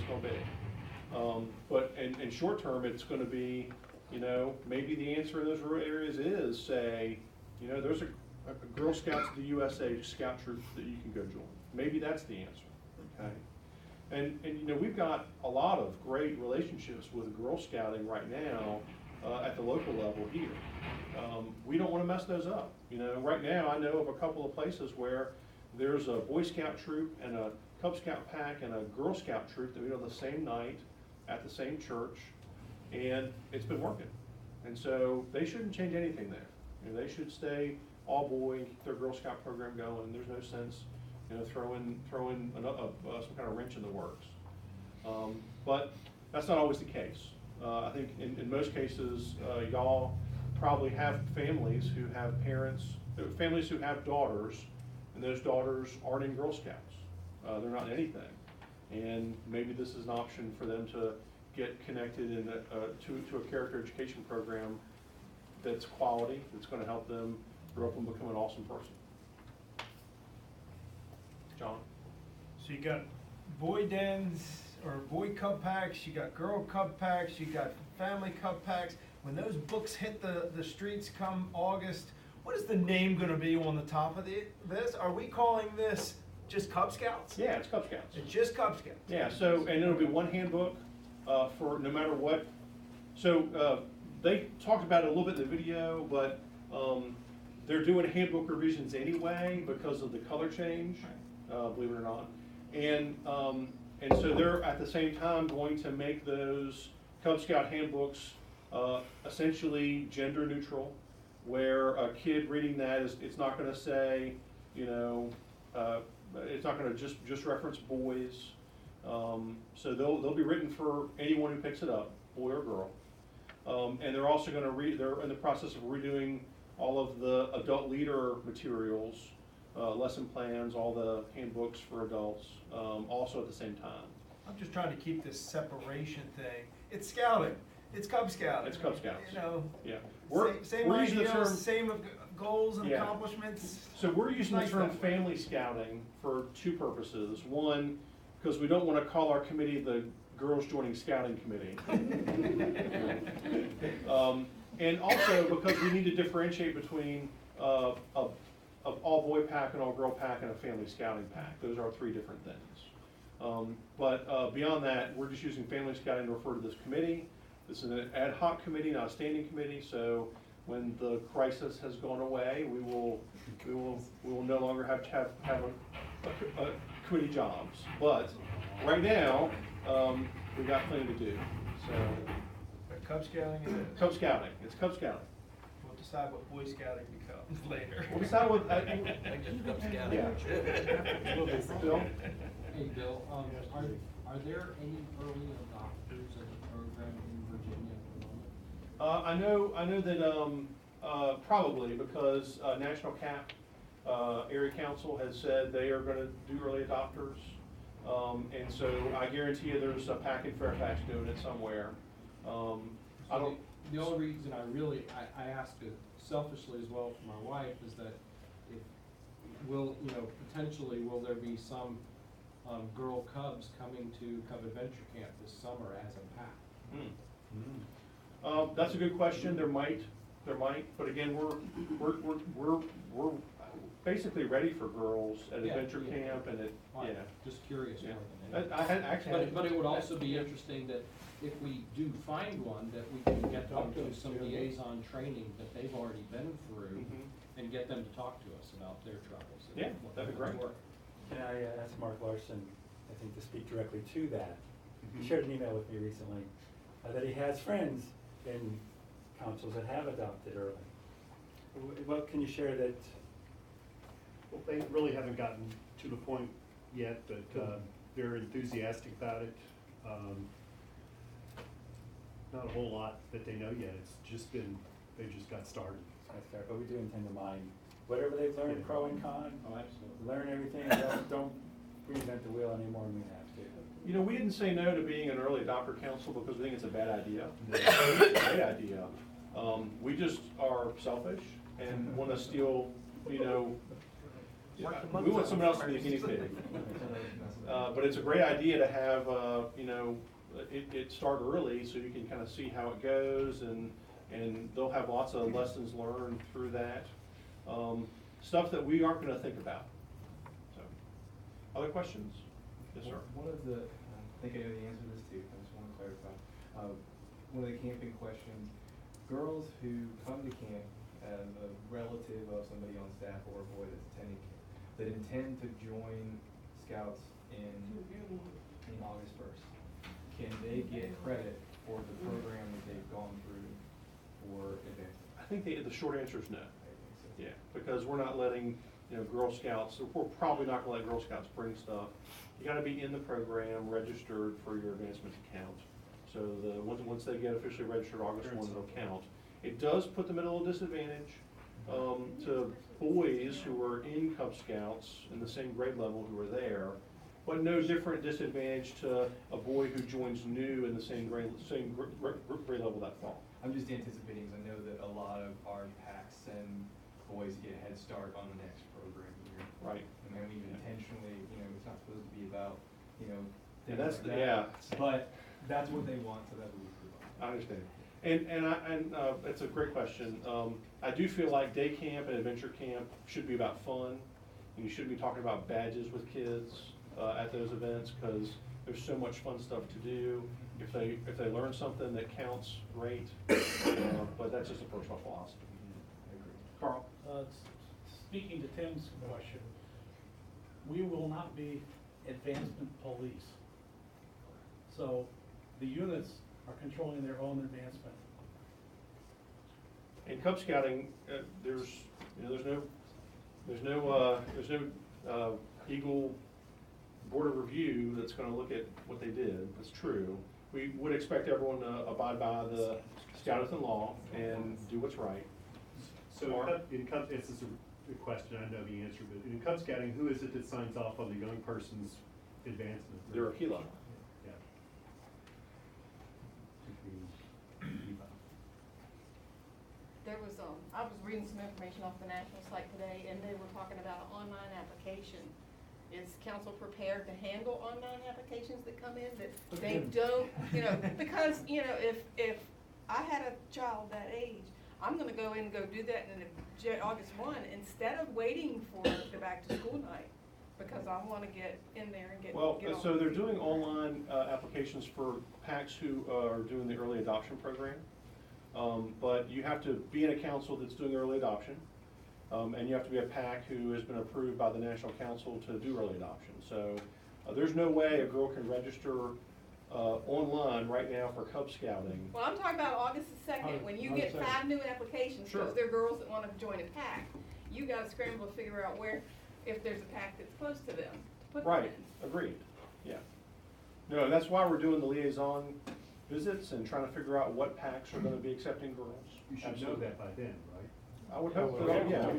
going to be. But in short term, it's going to be, you know, maybe the answer in those rural areas is, say, you know, there's a Girl Scouts of the USA scout troop that you can go join. Maybe that's the answer, okay? And you know, we've got a lot of great relationships with Girl Scouting right now at the local level here. We don't want to mess those up. You know, right now I know of a couple of places where there's a Boy Scout troop and a Cub Scout pack and a Girl Scout troop that meet on the same night at the same church, and it's been working. And so they shouldn't change anything there. You know, they should stay all boy, keep their Girl Scout program going. There's no sense, you know, throwing some kind of wrench in the works. But that's not always the case. I think in most cases, y'all probably have families who have parents, families who have daughters, and those daughters aren't in Girl Scouts. They're not in anything. And maybe this is an option for them to get connected in to a character education program that's quality, that's going to help them grow up and become an awesome person. John? So you got boy dens or boy cub packs, you got girl cub packs, you got family cub packs. When those books hit the streets come August, what is the name going to be on the top of this? Are we calling this just Cub Scouts? Yeah, it's Cub Scouts. It's just Cub Scouts. Yeah, so, and it'll be one handbook for no matter what. So they talked about it a little bit in the video, but they're doing handbook revisions anyway because of the color change, believe it or not. And so they're at the same time going to make those Cub Scout handbooks essentially gender neutral, where a kid reading that it's not going to say, you know, it's not going to just reference boys. So they'll be written for anyone who picks it up, boy or girl. And they're also going to they're in the process of redoing all of the adult leader materials, lesson plans, all the handbooks for adults, also at the same time. I'm just trying to keep this separation thing. It's scouting. It's Cub Scouting. It's Cub Scouts. You know, yeah. Same we're using the term, ideals, same goals and yeah. accomplishments. So we're using Nice the term that way. family scouting for two purposes. One, because we don't want to call our committee the Girls Joining Scouting Committee. And also because we need to differentiate between an all-boy pack, an all-girl pack, and a family scouting pack. Those are three different things. But beyond that, we're just using family scouting to refer to this committee. This is an ad hoc committee, not a standing committee, so when the crisis has gone away, we will no longer have to have a committee jobs. But right now, we've got plenty to do. So Cub Scouting it is. Cub Scouting, it's Cub Scouting. We'll decide what Boy Scouting becomes later. We'll decide what, Cub Scouting. yeah. Bill? Hey, Bill, are there any early adopters of the program in Virginia at the moment? I know that probably because National CAP Area Council has said they are going to do early adopters, and so I guarantee you there's a pack in Fairfax doing it somewhere. I don't. The only reason I asked it selfishly as well for my wife is that potentially will there be some girl cubs coming to Cub Adventure Camp this summer as a pack? That's a good question. There might, but again, we're basically ready for girls at Adventure Camp and Fine. Just curious. Yeah. More than I had actually. but it would also be interesting that if we do find one, that we can get them to some liaison training that they've already been through and get them to talk to us about their troubles. And Yeah, that'd be great. Can I ask Mark Larson, I think, to speak directly to that? He shared an email with me recently that he has friends in councils that have adopted early. What can you share that? Well, they really haven't gotten to the point yet, but they're enthusiastic about it. Not a whole lot that they know yet. It's just been, they just got started. That's fair, but we do intend to mine whatever they've learned, pro and con. Oh, absolutely. Learn everything, don't reinvent the wheel any more than we have to. You know, we didn't say no to being an early adopter council because we think it's a bad idea. It's a great idea. We just are selfish and want to steal, you know, We want someone else to be the guinea pig. But it's a great idea to have, you know, it start early so you can kind of see how it goes, and they'll have lots of lessons learned through that. Stuff that we aren't gonna think about. So, other questions? Yes, sir. One of the, I think I know the answer to this too, I just want to clarify. One of the camping questions, girls who come to camp as a relative of somebody on staff or a boy that's attending camp, that intend to join Scouts in August 1st, can they get credit for the program that they've gone through for advancement? I think the short answer is no. I think so. Yeah, because we're not letting, you know, Girl Scouts, we're probably not gonna let Girl Scouts bring stuff. You gotta be in the program, registered for your advancement to count. So once they get officially registered August 1, it'll count. It does put them at a little disadvantage, to boys who are in Cub Scouts in the same grade level who are there, but no different disadvantage to a boy who joins new in the same grade level that fall. I'm just anticipating, 'cause I know that a lot of our packs send boys to get a head start on the next program year. Right. And then we intentionally, you know, it's not supposed to be about, you know, And things that's, like that. yeah. But that's what they want, so that's what we provide. I understand. And it's a great question. I do feel like day camp and adventure camp should be about fun, and you shouldn't be talking about badges with kids at those events, because there's so much fun stuff to do. If they learn something that counts, great, but that's just a personal philosophy. I agree. Carl? Speaking to Tim's question, we will not be advancement police. So the units are controlling their own advancement. In Cub Scouting, there's no Eagle Board of Review that's gonna look at what they did. That's true. We would expect everyone to abide by the Scoutathon law and do what's right. So in Cub, this is a question, I know the answer, but in Cub Scouting, who is it that signs off on the young person's advancement? They're Aquila. Yeah. There was, I was reading some information off the national site today, and they were talking about an online application. Is council prepared to handle online applications that come in that they don't, you know, because, you know, if I had a child that age, I'm gonna go in and go do that in August 1, instead of waiting for the back to school night, because I wanna get in there and get Well, on. so they're doing online applications for PACs who are doing the early adoption program. But you have to be in a council that's doing early adoption. And you have to be a PAC who has been approved by the National Council to do early adoption. So there's no way a girl can register online right now for Cub Scouting. Well, I'm talking about August the 2nd, when you get 5 new applications, Sure. because they're girls that wanna join a pack. You gotta scramble to figure out where, if there's a pack that's close to them, to put them Right, in. agreed, yeah. No, and that's why we're doing the liaison visits and trying to figure out what PACs are gonna be accepting girls. You should know Absolutely. that by then, right? I would hope, that, yeah.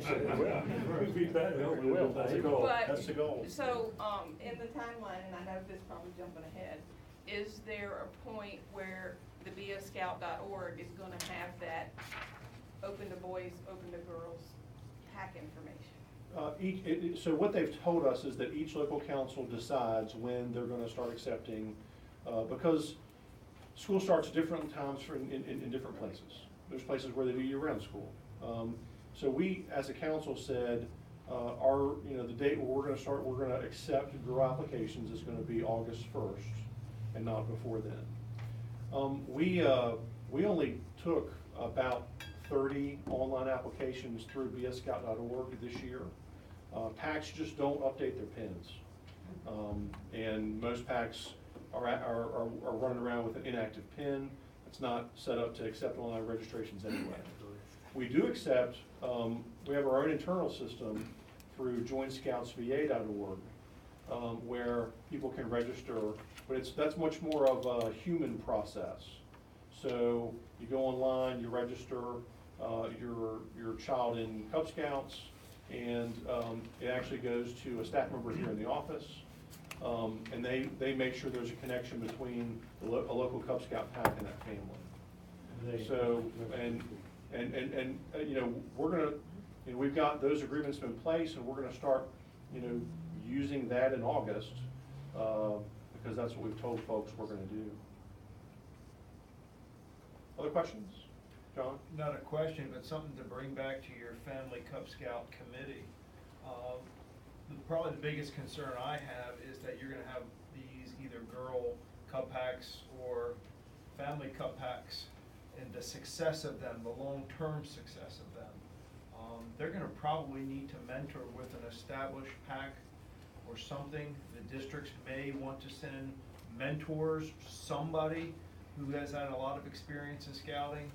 We'd be better. We will. That's the goal. But, That's the goal. so, in the timeline, and I know this is probably jumping ahead, is there a point where the beascout.org is gonna have that open to boys, open to girls pack information? So what they've told us is that each local council decides when they're gonna start accepting, because school starts different times in different places. There's places where they do year-round school. So we, as a council, said, the date where we're gonna accept girl applications is gonna be August 1st, and not before then. We only took about 30 online applications through bscout.org this year. PACs just don't update their pins. And most PACs are running around with an inactive pin. It's not set up to accept online registrations anyway. We do accept, we have our own internal system through joinscoutsva.org, where people can register, but that's much more of a human process. So you go online, you register your child in Cub Scouts, and it actually goes to a staff member here in the office, and they make sure there's a connection between a local Cub Scout pack and that family. So, and we're gonna, we've got those agreements in place, and we're gonna start you know, using that in August, because that's what we've told folks we're gonna do. Other questions? John? Not a question, but something to bring back to your Family Cub Scout committee. Probably the biggest concern I have is that you're gonna have these either girl Cub Packs or family Cub Packs, and the success of them, the long-term success of them. They're gonna probably need to mentor with an established pack or something. The districts may want to send mentors, somebody who has had a lot of experience in scouting,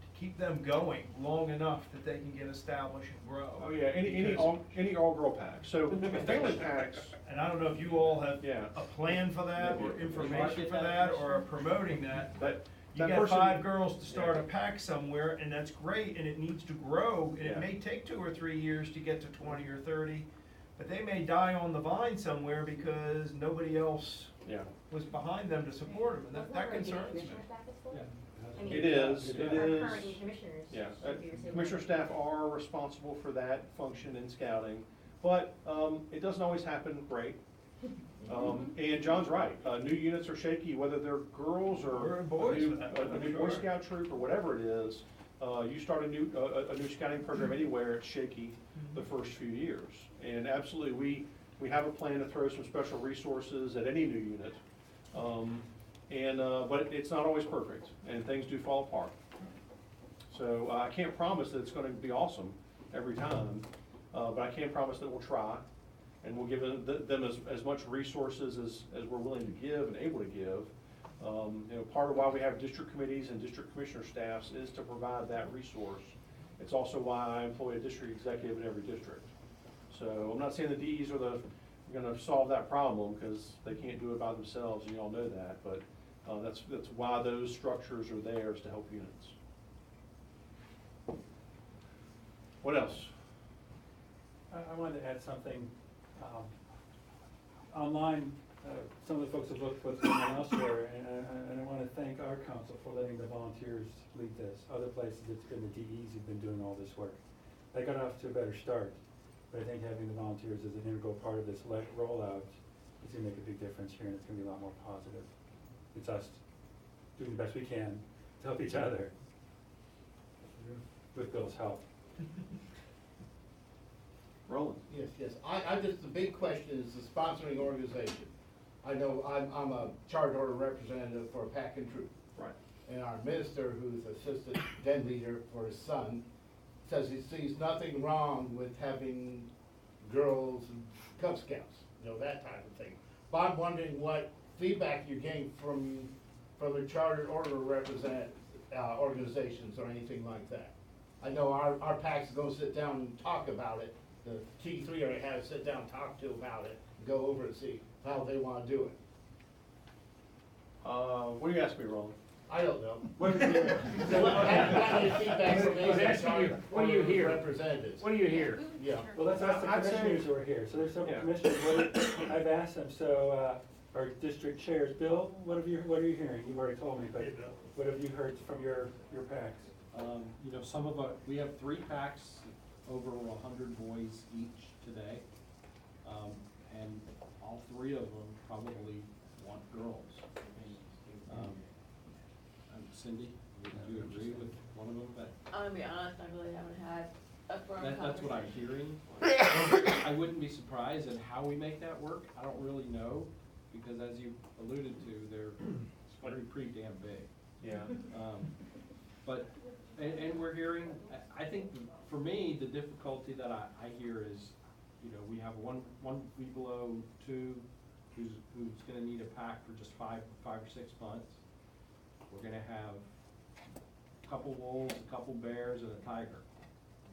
to keep them going long enough that they can get established and grow. Oh, yeah, any Because- all-girl pack. So the family packs, And I don't know if you all have Yeah. a plan for that, or Maybe. information for that, or are promoting that. that, You that got person. 5 girls to start Yeah. a pack somewhere, and that's great, and it needs to grow, and it Yeah. may take 2 or 3 years to get to 20 or 30, but they may die on the vine somewhere because nobody else Yeah. was behind them to support them, and that concerns me. Yeah. It is, it is. Our current commissioners. Yeah, should be receiving commissioner that. staff are responsible for that function in scouting, but, it doesn't always happen great. And John's right, new units are shaky, whether they're girls or Or boys, a new, for that a matter, new Boy sure. Scout troop or whatever it is. You start a new scouting program anywhere, it's shaky the first few years. And absolutely, we have a plan to throw some special resources at any new unit. But it's not always perfect, and things do fall apart. So I can't promise that it's gonna be awesome every time, but I can promise that we'll try, and we'll give them as much resources as we're willing to give and able to give. You know, part of why we have district committees and district commissioner staffs is to provide that resource. It's also why I employ a district executive in every district. So I'm not saying the DEs are gonna solve that problem, because they can't do it by themselves, and you all know that, but that's why those structures are there, is to help units. What else? I wanted to add something. Online, some of the folks have looked what's going on elsewhere, and I want to thank our council for letting the volunteers lead this. Other places, it's been the DEs who've been doing all this work. They got off to a better start, but I think having the volunteers as an integral part of this rollout is going to make a big difference here, and it's going to be a lot more positive. It's us doing the best we can to help each other with Bill's help. Roland? Yes. I just, the big question is the sponsoring organization. I know I'm a charge order representative for a pack and troop. Right. And our minister, who's assistant den leader for his son, says he sees nothing wrong with having girls and Cub Scouts, you know, that type of thing. But I'm wondering what feedback you're getting from the charter order organizations or anything like that. I know our pack's gonna sit down and talk about it. The T3 already had to sit down and talk to about it, go over and see how they wanna do it. What do you ask me, Roland? I don't know. What is it? What your feedback from I was asking you, what do you hear? representatives? What do you hear? Yeah. Well, let's ask the I'd say- commissioners who are here. So there's several Yeah. commissioners. I've asked them, so, our district chairs, Bill, what are you hearing? You've already told me, but what have you heard from your packs? You know, we have 3 packs, over 100 boys each today. And all 3 of them probably want girls. Cindy, would you agree with one of them? I'm gonna be honest, I really haven't had a firm That's what I'm conversation. hearing. I wouldn't be surprised at how we make that work. I don't really know, because as you alluded to, they're pretty damn big. Yeah. But, and we're hearing, I think, for me, the difficulty that I hear is, you know, we have one week below 2 who's gonna need a pack for just 5 or 6 months. We're gonna have a couple wolves, a couple bears, and a tiger.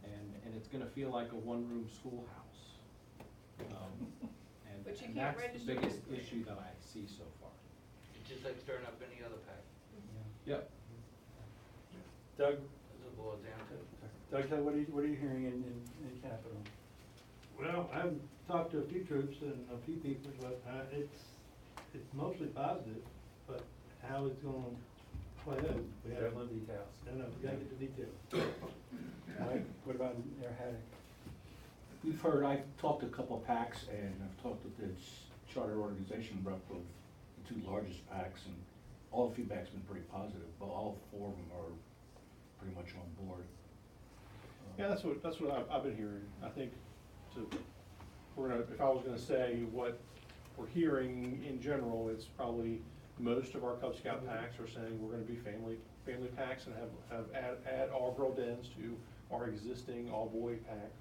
And it's gonna feel like a one-room schoolhouse. But you And can't that's the register biggest them. issue that I see so far. It's just like starting up any other pack, Yep. Doug, that's what it boils down to. Doug, what are you hearing in Capitol? Well, I've talked to a few troops and a few people, but it's mostly positive, but how it's gonna play out, we We have, have no details. no, we gotta get the details. Mike, what about Mayor Haddock? We've heard, I've talked to a couple of PACs, and I've talked with the charter organization rep of the two largest PACs, and all the feedback's been pretty positive, but all four of them are pretty much on board. Yeah, that's what I've been hearing. I think if I was gonna say what we're hearing in general, it's probably most of our Cub Scout packs are saying we're gonna be family packs and add all-girl dens to our existing all-boy pack.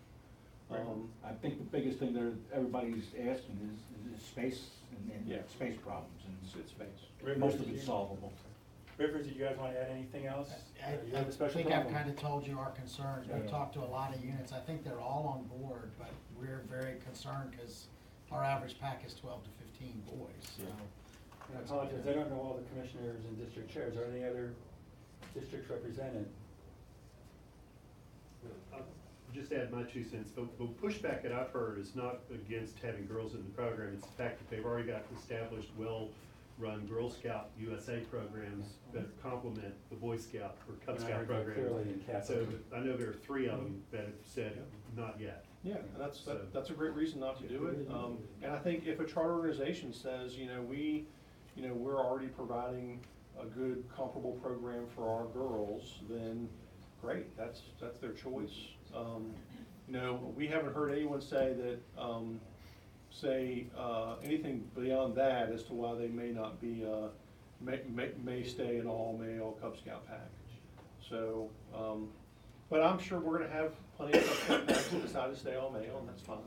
I think the biggest thing that everybody's asking is space and Yeah. space problems, and It's space. most of it's solvable. Rivers, did you guys wanna add anything else? You have a I special think I've problem? kinda told you our concerns. Yeah. We've talked to a lot of units. I think they're all on board, but we're very concerned because our average pack is 12 to 15 boys, so. And I apologize, I don't know all the commissioners and district chairs. Are there any other districts represented? I'll just add my 2 cents. The pushback that I've heard is not against having girls in the program. It's the fact that they've already got established, well-run Girl Scout USA programs that complement the Boy Scout or Cub And I Scout heard that programs. clearly in So Catholic. I know there are 3 of them that have said not yet. Yeah, and So- that's a great reason not to do it. And I think if a charter organization says, we're already providing a good comparable program for our girls, then great, that's their choice. We haven't heard anyone say that, anything beyond that as to why they may not be, may stay an all-male Cub Scout pack. So, but I'm sure we're gonna have plenty of Cub Scout packs that decide to stay all-male, and that's fine.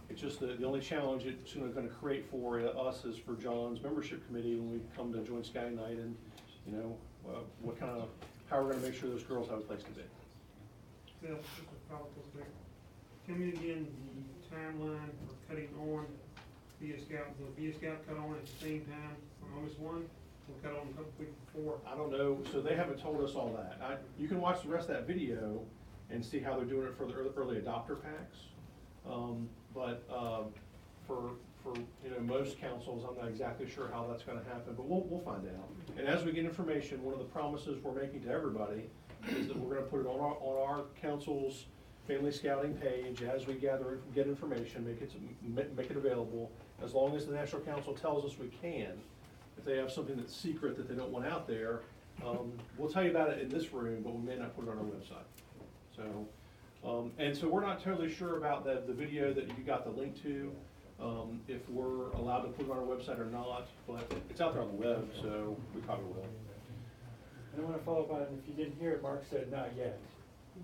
It's just the only challenge it's gonna create for us is for John's membership committee when we come to Joint Scouting Night and, how we're gonna make sure those girls have a place to be. Phil, just a follow-up there. Tell me again the timeline for cutting on Be a Scout. Will Be a Scout cut on at the same time on August 1? We'll cut on a couple weeks before. I don't know, so they haven't told us all that. You can watch the rest of that video and see how they're doing it for the early adopter packs. But for most councils, I'm not exactly sure how that's gonna happen, but we'll find out. And as we get information, one of the promises we're making to everybody is that we're gonna put it on our council's family scouting page as we get information, make it available. As long as the National Council tells us we can. If they have something that's secret that they don't want out there, we'll tell you about it in this room, but we may not put it on our website. So, and so we're not totally sure about the video that you got the link to, if we're allowed to put it on our website or not, but it's out there on the web, so we probably will. And I want to follow up on, if you didn't hear it, Mark said not yet.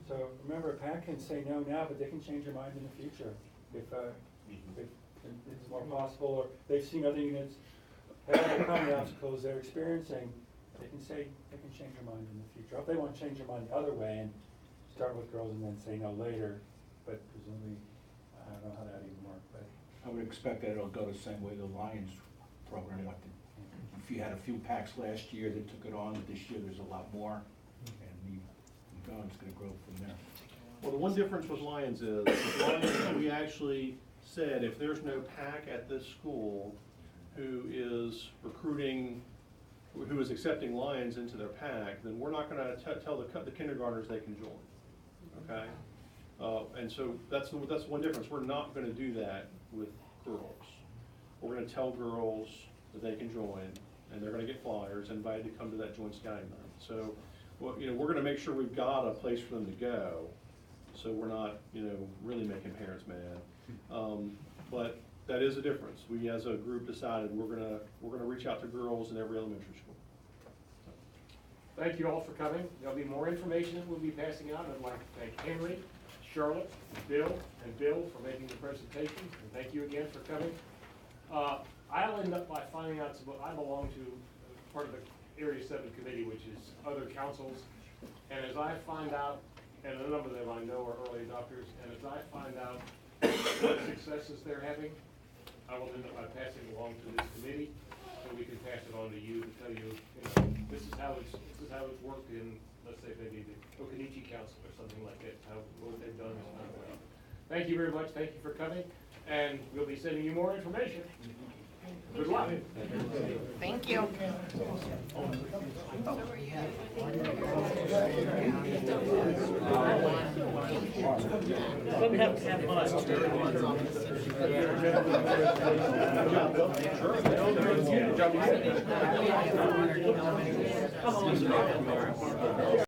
So remember, a PAC can say no now, but they can change their mind in the future if it's more possible, or they've seen other units have overcome the obstacles they're experiencing. They can change their mind in the future. If they want to change their mind the other way and start with girls and then say no later, but presumably, I don't know how that even works, but. I would expect that it'll go the same way the Lions program went. If you had a few packs last year that took it on, this year there's a lot more, and it's gonna grow from there. Well, the one difference with Lions is, with Lions, we actually said if there's no pack at this school who is recruiting, who is accepting Lions into their pack, then we're not gonna tell the kindergartners they can join, okay? And so that's one difference. We're not gonna do that with girls. We're gonna tell girls that they can join, and they're gonna get flyers, invited to come to that Joint Scouting Night. So, we're gonna make sure we've got a place for them to go, so we're not, really making parents mad. But that is a difference. We, as a group, decided we're gonna reach out to girls in every elementary school. Thank you all for coming. There'll be more information that we'll be passing out. I'd like to thank Henry, Charlotte, Bill for making the presentation, and thank you again for coming. I'll end up by finding out, I belong to part of the Area 7 committee, which is other councils, and as I find out, and a number of them I know are early adopters, and as I find out what successes they're having, I will end up by passing it along to this committee, so we can pass it on to you to tell you, this is how it's worked in, let's say maybe the Okanichi Council or something like that, what they've done is not well. Thank you very much, thank you for coming, and we'll be sending you more information. Good luck. Thank you. Doesn't have to have much. Sure.